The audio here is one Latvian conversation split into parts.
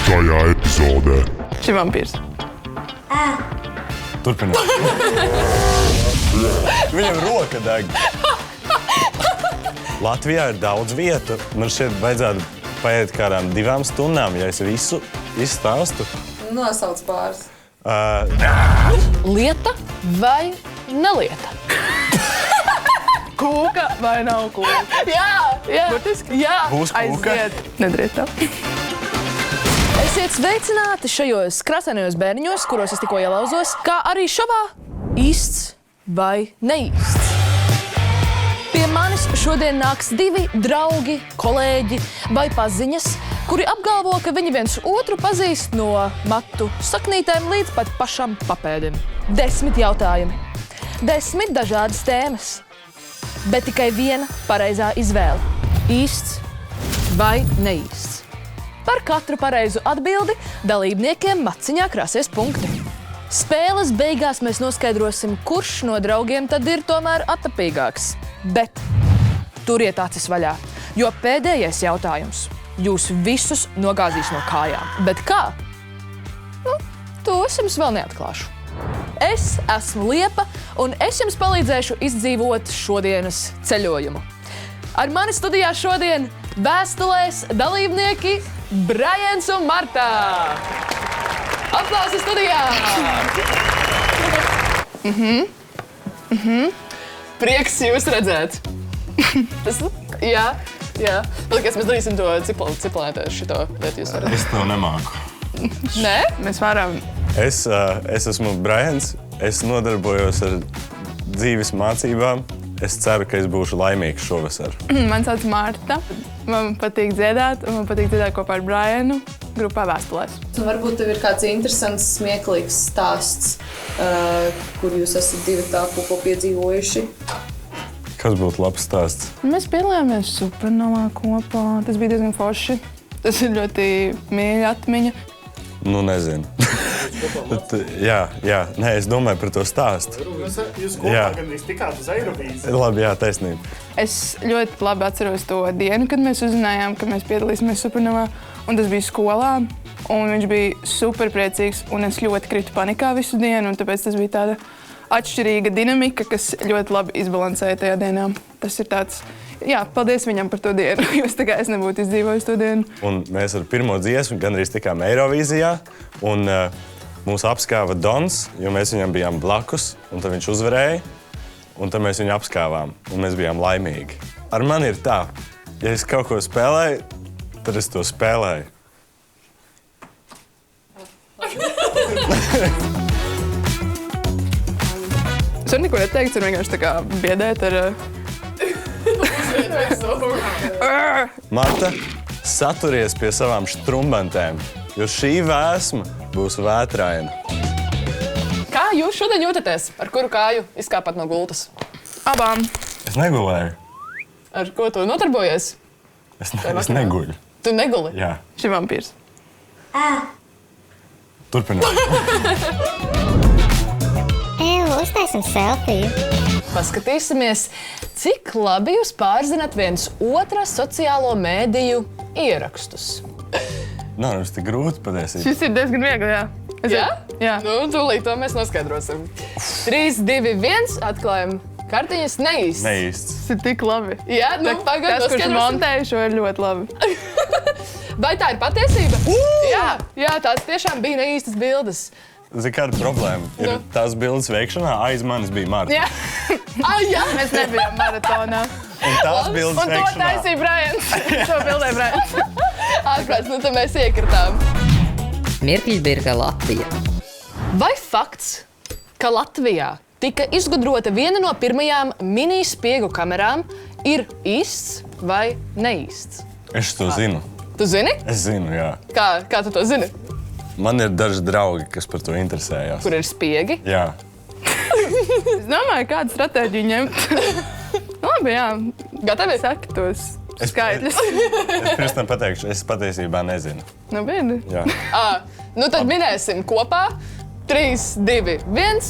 Šajā epizodē Šim vampīrs. Turpināt. Viņam roka deg. Latvijā ir daudz vietu. Man šeit vajadzētu paiet kādām 2 stundām, ja es visu izstāstu. Nosauc pāris. Lieta vai nelieta? Kūka vai nav kūka? Jā. Burtiski? Jā. Būs kūka? Aiziet. Nedrīkst tā. Esiet sveicināti šajos krasainajos bērniņos, kuros es tikko ielauzos, kā arī šovā īsts vai neīsts. Pie manis šodien nāks 2 draugi, kolēģi vai paziņas, kuri apgalvo, ka viņi viens otru pazīst no matu saknītēm līdz pat pašam papēdim. 10 jautājumi, 10 dažādas tēmas, bet tikai viena pareizā izvēle – īsts vai neīsts. Par katru pareizu atbildi dalībniekiem maciņā krāsies punkti. Spēles beigās mēs noskaidrosim, kurš no draugiem tad ir tomēr attapīgāks. Bet turiet acis vaļā, jo pēdējais jautājums jūs visus nogāzīs no kājām. Bet kā? To es jums vēl neatklāšu. Es esmu Liepa, un es jums palīdzēšu izdzīvot šodienas ceļojumu. Ar mani studijā šodien vēstulēs dalībnieki Brajens un Marta. Aplausi studijā! Prieks jūs redzēt. Jā. Paldies, mēs darīsim to ciplētēs šito, bet jūs varat. Es to nemāku. Nē? Mēs varam. Es esmu Brajens. Es nodarbojos ar dzīves mācībām. Es ceru, ka es būšu laimīgs šovasar. Man sauc Marta. Man patīk dziedāt, un man patīk dziedāt kopā ar Brajanu grupā Vēstulēs. Varbūt tev ir kāds interesants, smieklīgs stāsts, kur jūs esat 2 tā ko piedzīvojuši. Kas būtu labs stāsts? Mēs piedalījāmies Supernovā kopā. Tas bija diezgan forši. Tas ir ļoti mīļa atmiņa. Nu, nezinu. Bet, jā. Nē, es domāju par to stāstu. Jūs kopā gandrīz tikāt uz Eirovīziju. Labi, jā, taisnība. Es ļoti labi atceros to dienu, kad mēs uzzinājām, ka mēs piedalīsimies Supernovā. Un tas bija skolā, un viņš bija superpriecīgs, un es ļoti kritu panikā visu dienu, un tāpēc tas bija tāda atšķirīga dinamika, kas ļoti labi izbalansēja tajā dienā. Tas ir tāds, jā, paldies viņam par to dienu, jo es nebūtu izdzīvojis to dienu. Un mēs ar pirmo dziesmu gandrīz tikām Eirovīzijā, un mūs apskāva Dons, jo mēs viņam bijām blakus, un tad viņš uzvarēja, un tad mēs viņu apskāvām, un mēs bijām laimīgi. Ar mani ir tā, ja es kaut ko spēlēju, tad es to spēlēju. Es varu neko neteikt, ir vienkārši tā kā biedēt ar... Marta, saturies pie savāmštrumbantēm, jo šī vēsma būs vētraina. Kā jūs šodien jūtaties? Ar kuru kāju izkāpat no gultas? Abām. Es negulēju. Ar ko tu nodarbojies? Es neguļu. Tu neguli? Jā. Šim vampīrs. Turpināt. Uztaisim selfiju. Paskatīsimies, cik labi jūs pārzināt viens otra sociālo mēdīju ierakstus. Nav mums tik grūti patiesībā. Šis ir diezgan viegli, jā. Jā? Jā. Nu, tūlīt to mēs noskaidrosim. 3, 2, 1, atklājam kartiņas neīsts. Neīsts. Tas ir tik labi. Jā, nu, pagaid, Tas, kurš noskaidrosim. montēja šo, ir ļoti labi. Vai tā ir patiesība? Jā, tās tiešām bija neīstas bildes. Zini, kāda problēma? Ir tās bildes veikšanā aiz manis bija Marta. Jā. Jā. Mēs nebijām maratonā. Un tās bildes Un to veikšanā. taisīja Brajens. Šo bildē Brajens. Ārprāts, nu tad mēs iekritām. Mirkļbirga Latvija. Vai fakts, ka Latvijā tika izgudrota viena no pirmajām mini-spiegu kamerām, ir īsts vai neīsts? Es to zinu. Tu zini? Es zinu, jā. Kā tu to zini? Man ir daži draugi, kas par to interesējās. Kur ir spiegi? Jā. Es domāju, kādu stratēģiju ņemt. Labi, jā. Gatavi? Saki tos skaidrs. Es pirms tam pateikšu, es patiesībā nezinu. Nu, biedi. Jā. Nu tad minēsim kopā. 3, 2, 1.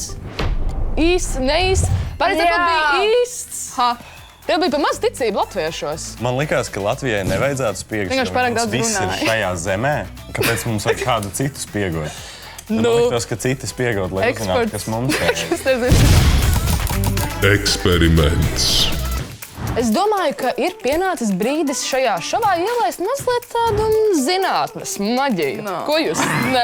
Īsts, neīsts. Pareizi, ka bija īsts. Tev bija pa maz ticība latviešos. Man likās, ka Latvijai nevajadzētu spiegt. Vienkārši pārāk daudz Viss ir runāja. šajā zemē. Kāpēc mums vajag kādu citu spiegot? Man likās, ka citi spiegot, lai uzzinātu, kas mums ir. Es nezinu. Eksperiments. Es domāju, ka ir pienācis brīdis šajā šovā ielaist mazliet tādu zinātnes maģiju. No. Ko jūs? Nē?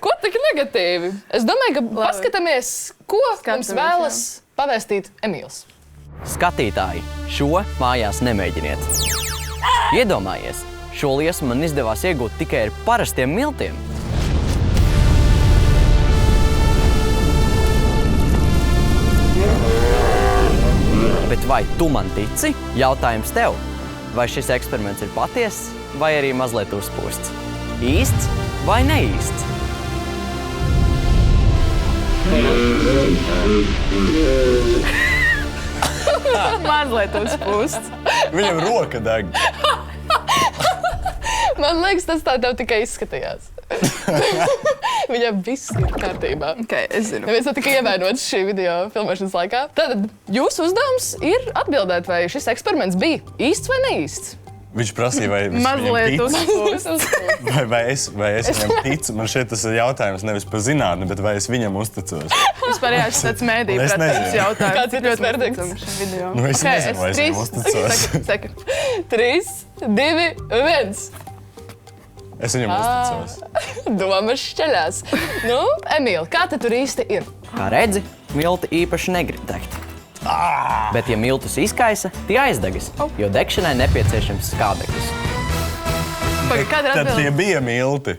Ko tik negatīvi? Es domāju, ka paskatāmies, ko mums vēlas pavēstīt Emīls. Skatītāji, šo mājās nemēģiniet. Iedomājies, šo liesmu man izdevās iegūt tikai ar parastiem miltiem. Bet vai tu man tici? Jautājums tev. Vai šis eksperiments ir patiess, vai arī mazliet uzpūsts? Īsts vai neīsts? Mazliet uzpūsts. Viņam roka deg. Man liekas, tas tā tev tikai izskatījās. Viņam viss ir kārtībā. Okay, es zinu. Neviens nav tikai ievainots šī video filmēšanas laikā. Tātad jūsu uzdevums ir atbildēt, vai šis eksperiments bija īsts vai neīsts. Viņš prasīja, vai es Mazliet viņam ticu. uzpūsts. Vai es viņam ticu? Man šeit tas ir jautājums nevis par zinātni, bet vai es viņam uzticos. Vispār jā, šis tāds mēdī Es pretējs nezinu. jautājums. Kāds ir tas verdikts? Nu, es nezinu, vai es viņam uzticos. Saka. 3, 2, 1. Es viņam uzticos. Domas šķeļās. Nu, Emīl, kā te tur īsti ir? Kā redzi, milti īpaši negrib degt. Bet, ja miltus izkaisa, tie aizdegas, jo degšanai nepieciešams skābeklis. Kāda ir Tad tie atbilde? bija milti.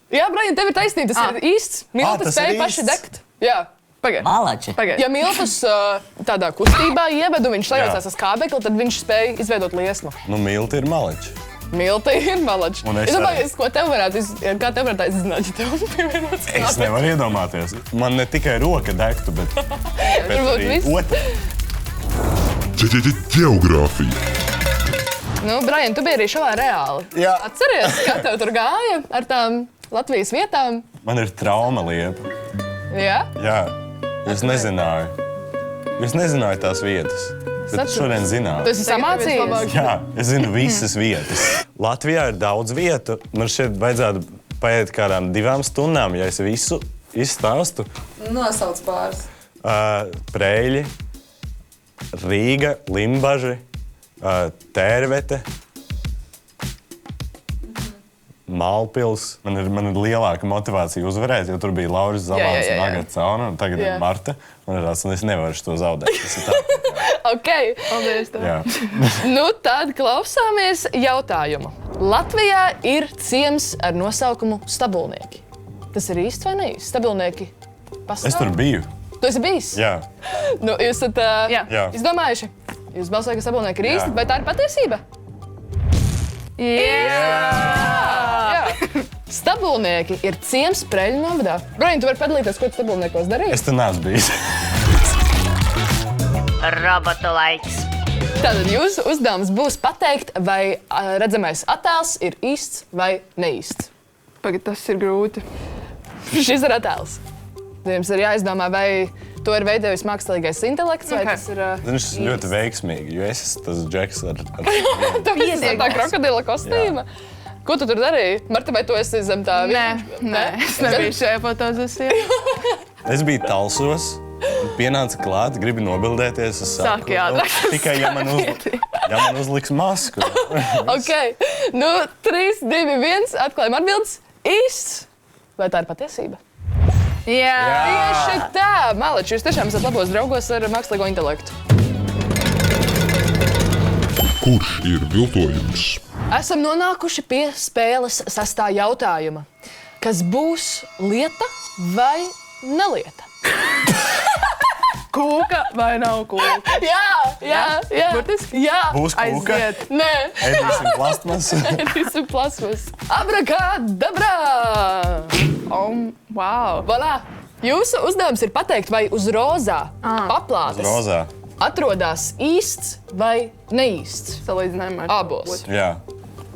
Jā, Brian, tev ir taisnība, tas ir īsts. Miltus tas ir spēja paši īsts. degt. Jā. Pagaid. Malači. Ja miltus tādā kustībā ievedu, viņš sajaucās ar skābekli, tad viņš spēja izveidot liesmu. Nu, milti ir maleči. Milti ir malači. Un es Es domāju, arī. ko tev varētu izzināt, ja tev pievienots Es skābeklis. nevaru iedomāties. Man ne tikai roka degtu, bet Varbūt arī viss. otra. Geogrāfija. Nu, Brian, tu biji arī šovā reāli. Jā. Atceries, kā tev tur gāja ar tām Latvijas vietām? Man ir trauma liepa. Jā? Jā, es nezināju. Es nezināju tās vietas. Bet Sapratu. šodien zināju. Tu esi samācījies? vislabāk. Jā, es zinu visas vietas. Latvijā ir daudz vietu. Man šeit vajadzētu paiet kādām 2 stundām, ja es visu izstāstu. Nosauc pāris. Preļi, Rīga, Limbaži, Tērvete, Malpils. Man ir lielāka motivācija uzvarēt, jo tur bija Lauris Zalāns jā. un Agata Cauna, un tagad Jā. ir Marta. Man ir tāds, un es nevaru to zaudēt. Tas ir tā. Ok. Paldies tev. Jā. Nu, tad klausāmies jautājumu. Latvijā ir ciems ar nosaukumu Stabulnieki. Tas ir īsts vai neīsts? Stabilnieki pastāv? Es tur biju. Tu esi bijis? Jā. Nu, jūs esat Jā. Jā. izdomājuši. Jūs balsojat, ka Stabulnieki ir Jā. īsti, vai tā ir patiesība? Jā! Stabulnieki ir ciems Preļu novadā. Brian, tu vari padalīties, ko tu Stabulniekos darīji? Es tur neesmu bijis. Robotu laiks. Tātad jūsu uzdevums būs pateikt, vai redzamais attēls ir īsts vai neīsts. Pagad, tas ir grūti. Šis ir attēls. Jums ir jāizdomā, vai to ir veidojis mākslīgais intelekts, vai Ok. tas ir... Viņš ir ļoti veiksmīgi, jo es esmu tas džeks ar Tu esi tā krokodila kostīma. Ko tu tur darīji? Marta, vai tu esi zem tā? Nē, es nebiju šajā fotosesijā. Es biju Talsos, pienāca klāt, gribu nobildēties. Es saku, ātrāk. tikai ja man uzliks masku. Ok, nu 3, 2, 1, atklājam atbildes. Īsts. Vai tā ir patiesība? Jā. Tieši tā, Malači, jūs tiešām esat labos draugos ar mākslīgo intelektu. Kurš ir viltojums? Esam nonākuši pie spēles 6. jautājuma. Kas būs lieta vai nelieta? Kūka vai nav kūka? Jā. Burtiski? Jā. Būs kūka, Aiziet. Nē. ēdīsim plastmasu. Ēdīsim plasmas. Abrakadabra! Wow. Voilà. Jūsu uzdevums ir pateikt, vai uz rozā paplātes Rozā. atrodas īsts vai neīsts. Salīdzinājumā ar Ābols. Jā.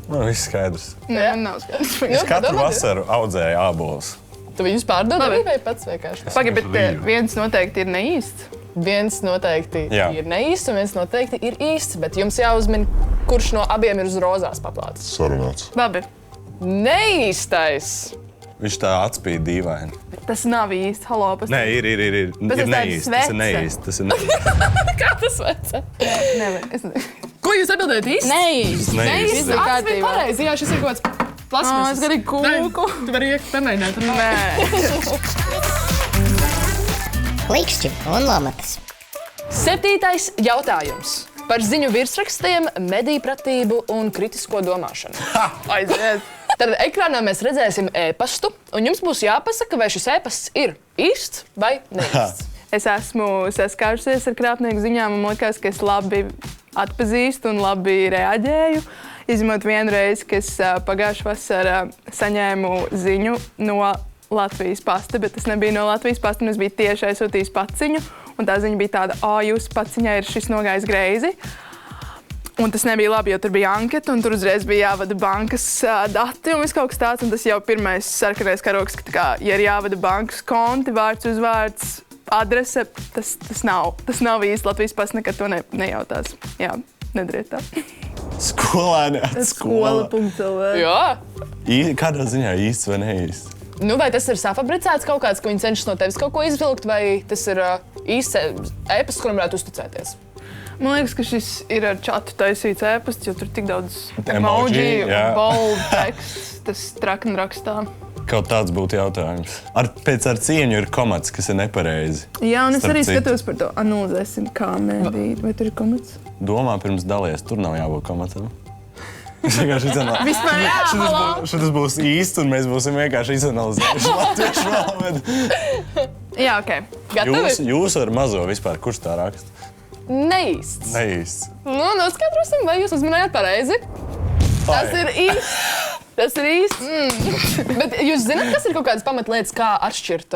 Man viss skaidrs. Nē, man nav skaidrs. Es katru padomā, vasaru audzēju ābolus. Tu viņus pārdod Labi. arī vai pats vienkārši? Pagaid, bet Rīvu. viens noteikti ir neīsts. Viens noteikti Jā. ir neīsts, un viens noteikti ir īsts, bet jums jāuzmin, kurš no abiem ir uz rozās paplāts. Sarunāts. Labi. Neīstais! Viņš tā atspīd dīvaini. Tas nav īsti. Halo, Nē, ir. Tas Ir ir tāds neīsti. Tas ir svece. neīsti. Tas ir neīsti. Kā tas veca? Nevar. Es ne... Ko jūs atbildējat īsti? Neīsti. Neīsti. Viss ir Tas bija kārtībā. pareizi, jā, šis ir kaut kāds plasmas. Es gribēju kūku. Tu vari iekt, pamēģināt. Nē. Klikšķi un lomatas. 7. jautājums. Par ziņu virsrakstiem, mediju pratību un kritisko domāšanu. Aiziet. Tad ekrānā mēs redzēsim e-pastu, un jums būs jāpasaka, vai šis e-pasts ir īsts vai neīsts. Es esmu saskārusies ar krāpnieku ziņām, un man liekas, ka es labi atpazīstu un labi reaģēju. Izņemot vienu reizi, kad es pagājušā vasarā saņēmu ziņu no Latvijas pasta, bet tas nebija no Latvijas pasta, un es biju tieši aizsūtījis paciņu. Un tā ziņa bija tāda, jūsu paciņā ir šis nogājis greizi. Un tas nebija labi, jo tur bija anketa, un tur uzreiz bija jāvada bankas dati un viss kaut kas tāds. Un tas jau pirmais sarkanais karoks, ka, kā, ja ir jāvada bankas konti, vārds, uzvārds, adrese, tas nav īsti. Latvijas pasta nekad to nejautās. Jā, nedariet tā. Skolēni. Skola.lv. Jā. Kādā ziņā īsts vai neīsts? Nu, vai tas ir safabricēts kaut kāds, ka viņi cenšas no tevis kaut ko izvilkt, vai tas ir īsts e-pasts, kuram varētu uzticēties? Man liekas, ka šis ir ar čatu taisīts e-pasts, jo tur ir tik daudz Emoji, emoji un jā. bold teksts. Tas trakni rakstā. Kaut tāds būtu jautājums. Pēc ar cieņu ir komats, kas ir nepareizi. Jā, un es Starp arī citu. skatos par to. Analizēsim, kā mēdīt. Vai tur ir komats? Domā pirms dalies, tur nav jābūt komatam. Es vienkārši izanalizēju. Vispār jā, halo! Šitas būs īsts, un mēs būsim vienkārši izanalizējuši latviešu valodu. Jā, ok. Gatavi? Jūs ar mazo vispār, kurš tā raksta? Neīsts. Neīsts. Nu, noskaidrosim, vai jūs uzminējāt pareizi. Tas ir īsts. Tas ir īsts. Bet jūs zināt, kas ir kaut kādas pamatlietas, kā atšķirt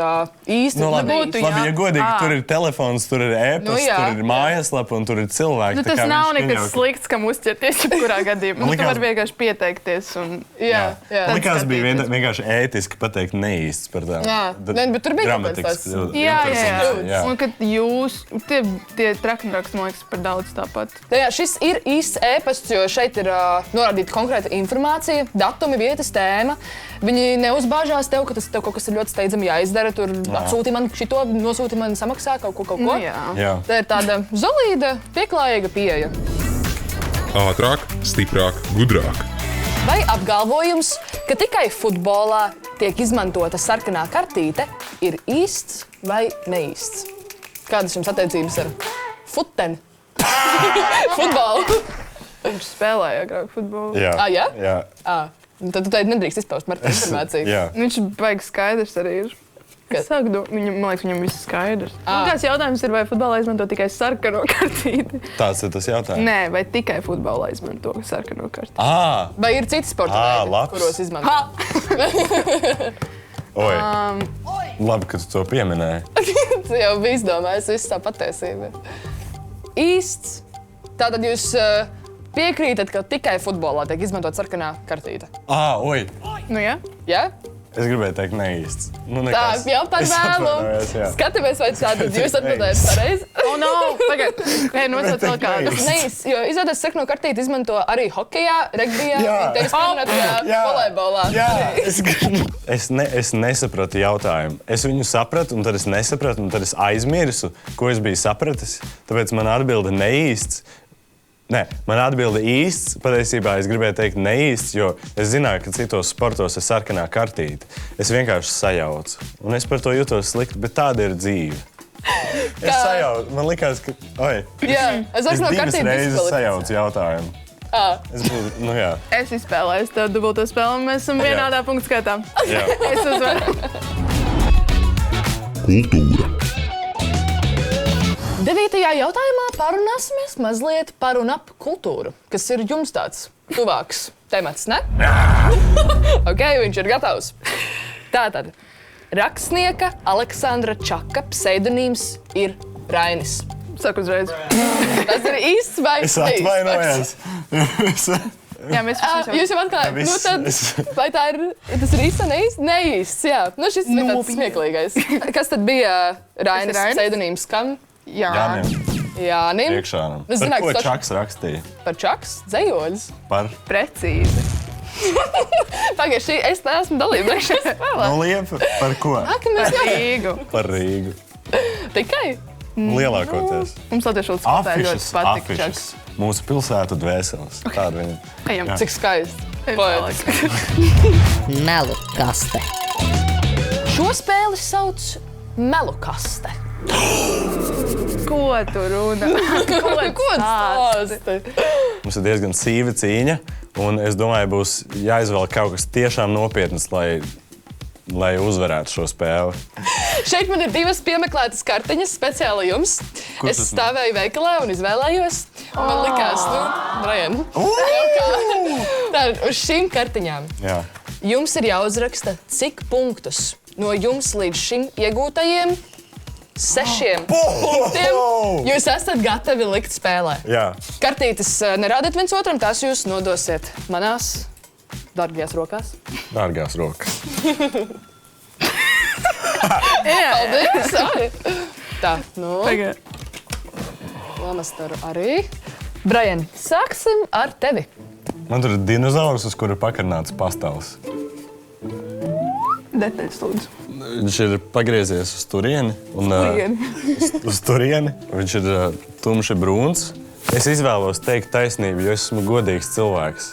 īsti Nu, un labi, neīsti? labi, ja godīgi, tur ir telefons, tur ir e-pasts, Nu, jā. tur ir mājaslapa un tur ir cilvēki. Nu, tā tas kā nav viņš nekas jau- slikts, kam uzķerties jebkurā gadījumā. Nu, tu likās- vari vienkārši pieteikties. Un... Jā, jā. Likās bija skatīties. vienkārši ētiski pateikt neīsts par tām. Jā, ne, bet tur bija kaut kāds gramatikas. Jā. Un kad jūs, tie traknraksti, man liekas, par daudz tāpat. Jā, šis ir īsts e-pasts, jo šeit ir norādīta konkrēta informācija, datumi, vietas, tēma. Viņi neuzbāžās tev, ka tas tev kaut kas ir ļoti steidzami jāizdara. Tur atsūti man šito, nosūti man, samaksā kaut ko. Nu, jā. Jā. Tā ir tāda solīda, pieklājīga pieeja. Ātrāk, stiprāk, gudrāk. Vai apgalvojums, ka tikai futbolā tiek izmantota sarkanā kartīte, ir īsts vai neīsts? Kādas jums attiecības ar futeni? Futbolu? Viņš spēlēja agrāk futbolu. Jā. Jā? Jā. Tad tu teici, nedrīkst izpaust Marta informāciju. Jā. Viņš baigi skaidrs arī ir. Kas? Man liekas, viņam viss skaidrs. Kāds jautājums ir, vai futbolā izmanto tikai sarkano kartīti? Tāds ir tas jautājums. Nē, vai tikai futbolā izmanto sarkano kartīti? Vai ir citi sporta veidi, labs. kuros izmanto? Labi, ka tu to pieminēji. Tu jau biji izdomājis, viss tā patiesība. Īsts. Tātad jūs piekrītat, ka tikai futbolā tiek izmantot sarkanā kartīte? Oi! Nu, jā. Jā? Es gribēju teikt neīsts. Nu, Tā, nekas. jau par Es vēlu. atvainojos, jā. Skatāmies, vai tātad jūs atbildējat pareizi. No, pagaid. Vai nosauc vēl kādu? Neīsts, jo izrādās sarkano kartīti izmanto arī hokejā, regbijā, Jā. tenis kombinētajā, Jā. volejbolā. Jā, es nesapratu jautājumu. Es viņu sapratu, un tad es nesapratu, un tad es aizmirsu, ko es biju sapratis. Tāpēc man atbilde neīsts. Nē, man atbilde īsts. Patiesībā es gribēju teikt neīsts, jo es zināju, ka citos sportos ir sarkanā kartīte. Es vienkārši sajaucu. Un es par to jutos slikti, bet tāda ir dzīve. Es sajaucu. Man likās, ka... Oi, Jā, es es sarkano divas kartīti reizes diskvalificēju. sajaucu jautājumu. Es būtu, nu jā. Es izspēlēju tev dubulto spēli, un mēs esam vienādā punktu skaitā. Jā. Es uzvaru. Kultūra. 9. jautājumā parunāsimies mazliet par un ap kultūru, kas ir jums tāds tuvāks temats, ne? Ok, viņš ir gatavs. Tātad, rakstnieka Aleksandra Čaka pseidonīms ir Rainis. Saku uzreiz. Tas ir īsts vai Es atvainojos. Jā, mēs visi Jūs jau atklājāt, Viss, nu tad, vai tā ir, tas ir īsts vai neīsts? Neīsts, jā. Nu, šis bija tāds smieklīgais. Kas tad bija Rainis Rainis? pseidonīms kam? Jānim. Iekšānam. Es Par zināju, ko ka Čaks rakstīja? Par čaks, dzējoļus. Par Precīzi. Pagaidā, es neesmu dalībnieks šajā spēlē. Liepa? Par ko? Nākamais Par jau. Rīgu. Par Rīgu. Tikai. Lielākoties. Mums latviešu skolotāji ļoti Afišas, patika afišas. Čaks. Mūsu pilsētu dvēseles. Tāda viņa. Ejam, Cik skaisti. Ejam Poetiski. Melu kaste. Šo spēli sauc melu kaste. Ko tu runā? Ko stāsti? Mums ir diezgan sīva cīņa, un es domāju, būs jāizvēl kaut kas tiešām nopietns, lai uzvarētu šo spēli. Šeit man ir 2 piemeklētas kartiņas speciāli jums. Es stāvēju veikalā un izvēlējos. Man likās, Brian, uz šīm kartiņām Jā. jums ir jāuzraksta, cik punktus no jums līdz šim iegūtajiem 6 punktiem jūs esat gatavi likt spēlē. Jā. Kartītes nerādiet viens otram, tās jūs nodosiet manās dārgajās rokās. Dārgās rokas. Paldies! Arī. Tā, Tagad. Lamastaru arī. Brian, sāksim ar tevi. Man tur ir dinozaurs, uz kura pakarnāts pastāvs. Detaļas, lūdzu. Viņš ir pagriezies uz turieni. Uz turieni. Viņš ir tumši brūns. Es izvēlos teikt taisnību, jo es esmu godīgs cilvēks.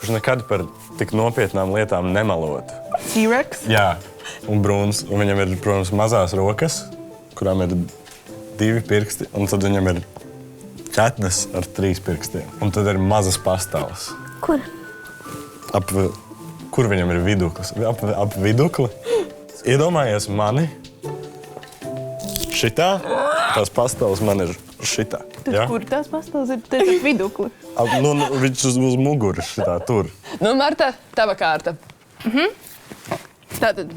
Viņš nekad par tik nopietnām lietām nemalotu. T-Rex. Jā, un brūns. Un viņam ir, protams, mazās rokas, kurām ir 2 pirksti, un tad viņam ir četnes ar 3 pirkstiem. Un tad ir mazas pastāvs. Kur? Kur viņam ir viduklis? Ap vidukli. Iedomājies mani šitā, tās pastāvs man ir šitā. Ja? Kur tās pastāvs ir? Te ir vidukli. Viņš uz muguras šitā tur. Marta, tava kārta. Tātad,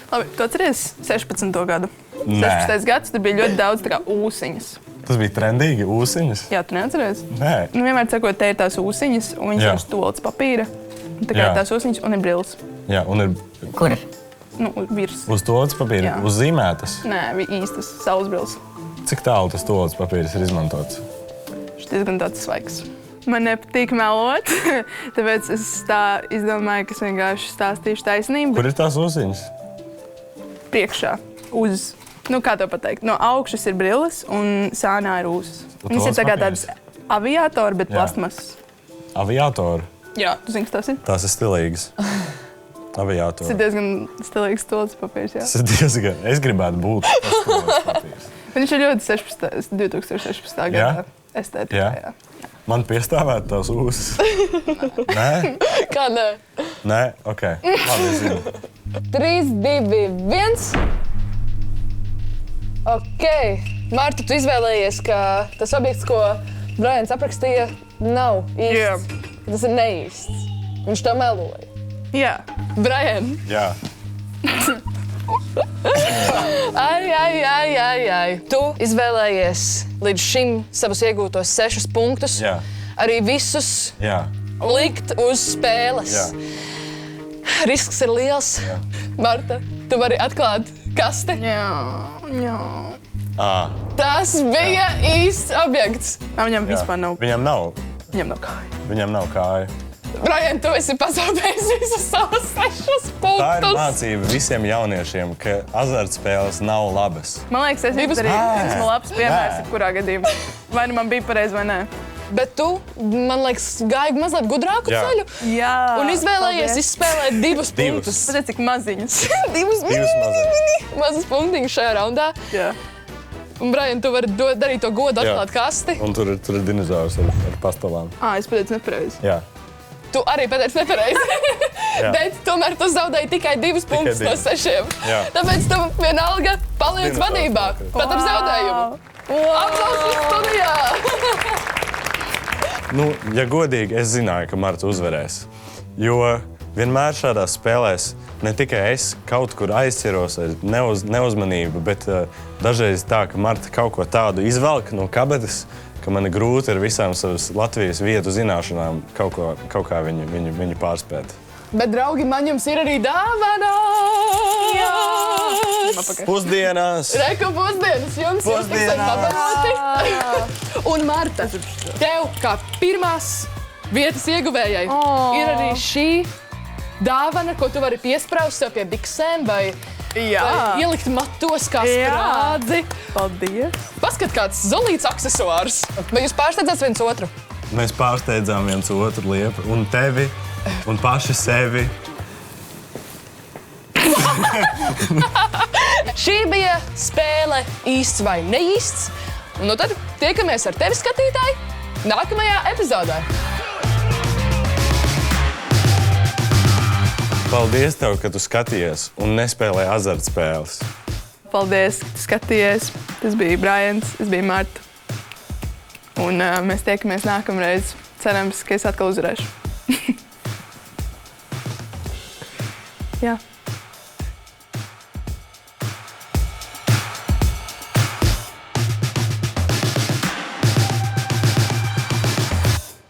labi, tu atceries 16. gadu? Nē. 16. gads, tur bija ļoti daudz tā kā ūsiņas. Tas bija trendīgi, ūsiņas? Jā, tu neatceries? Nē. Vienmēr sakot, te ir tās ūsiņas, un viņas Jā. ir uz tolts papīra. Un tā kā Jā. ir tās ūsiņas, un ir brilles. Jā, un ir Kur? Virs. uz toaletes papīra, Jā. uz zīmētas. Nē, bija īstas saules brilles. Cik tālu tas toaletes papīrs ir izmantots? Šis diezgan tāds svaigs. Man nepatīk melot, tāpēc es tā izdomāju, ka es vienkārši stāstīšu taisnību. Kur ir tās ūsiņas? Priekšā, uz, kā to pateikt, no augšas ir brilles un sānā ir ūsas. Viņas ir tā kā tādas aviatori, bet Jā. plastmasas. Aviatori. Jā, tu zini, kas tas ir? Tās ir stilīgas. Tas ir Aviatori. diezgan stilīgs toaletes papīrs, jā. Tas ir diezgan. Es gribētu būt tas toaletes papīrs. Viņš ir ļoti 2016. gadā estētikā, Jā. jā. Man piestāvētu tās ūsas. Nē? Kā nē? Nē? Ok. Labi, es zinu. 3, 2, 1. Ok. Marta, tu izvēlējies, ka tas objekts, ko Brians aprakstīja, nav īsts. Jā. Ka tas ir neīsts. Viņš to meloja. Jā. Brian, Jā. ai. Tu izvēlējies līdz šim savus iegūtos 6 punktus. Jā. Arī visus Jā. likt uz spēles. Jā. Risks ir liels. Marta, tu vari atklāt kasti. Jā. Tas bija īsts objekts. Viņam vispār nav. Viņam nav. Viņam nav kāja. Viņam nav kāja. Brian, tu esi pazaudējis visus savus 6 punktus. Tā ir mācība visiem jauniešiem, ka azartspēles nav labas. Man liekas, es esmu labs piemērs, kurā gadījumā. Vai nu man bija pareizi vai nē. Bet tu, man liekas, gāji mazliet gudrāku Jā. ceļu Jā. un izvēlējies izspēlēt 2 punktus. Pateic, cik maziņas. 2 mazas punktiņas šajā raundā. Jā. Un, Brian, tu vari darīt to godu, Jā. atklāt kasti. Un tur ir dinozaurs ar pastāvām. Es pateicu nepareizi. Jā. Tu arī pateici nepareizi. Jā. Bet tomēr tu zaudēji tikai 2 punktus no 2. 6. Jā. Tāpēc tu vienalga paliec Dinozaurs vadībā. punkti. Pat ar zaudējumu. Aplausus studijā! Ja godīgi, es zināju, ka Marta uzvarēs. Jo vienmēr šādās spēlēs ne tikai es kaut kur aizķeros ar neuzmanību, bet dažreiz tā, ka Marta kaut ko tādu izvelk no kabatas, ka man ir grūti ar visām savas Latvijas vietu zināšanām kaut kā viņu pārspēt. Bet, draugi, man jums ir arī dāvanas! Pusdienās! Reku pusdienas jums Pusdienās. pabaroti. Un Marta, tev kā pirmās vietas ieguvējai ir arī šī dāvana, ko tu vari piesprāust sev pie biksēm vai ielikt matos kā sprādzi. Paldies! Paskat, kāds zolīts aksesuārs. Vai jūs pārsteidzat viens otru? Mēs pārsteidzām viens otru liepu, un tevi, un paši sevi. Šī bija spēle īsts vai neīsts. Un nu tad tiekamies ar tevi, skatītāji, nākamajā epizodē. Paldies tev, ka tu skatījies un nespēlēji azartspēles. Paldies, ka tu skatījies. Tas bija Brajans, es biju Marta. Un mēs tiekamies nākamreiz. Cerams, ka es atkal uzvarēšu. Jā.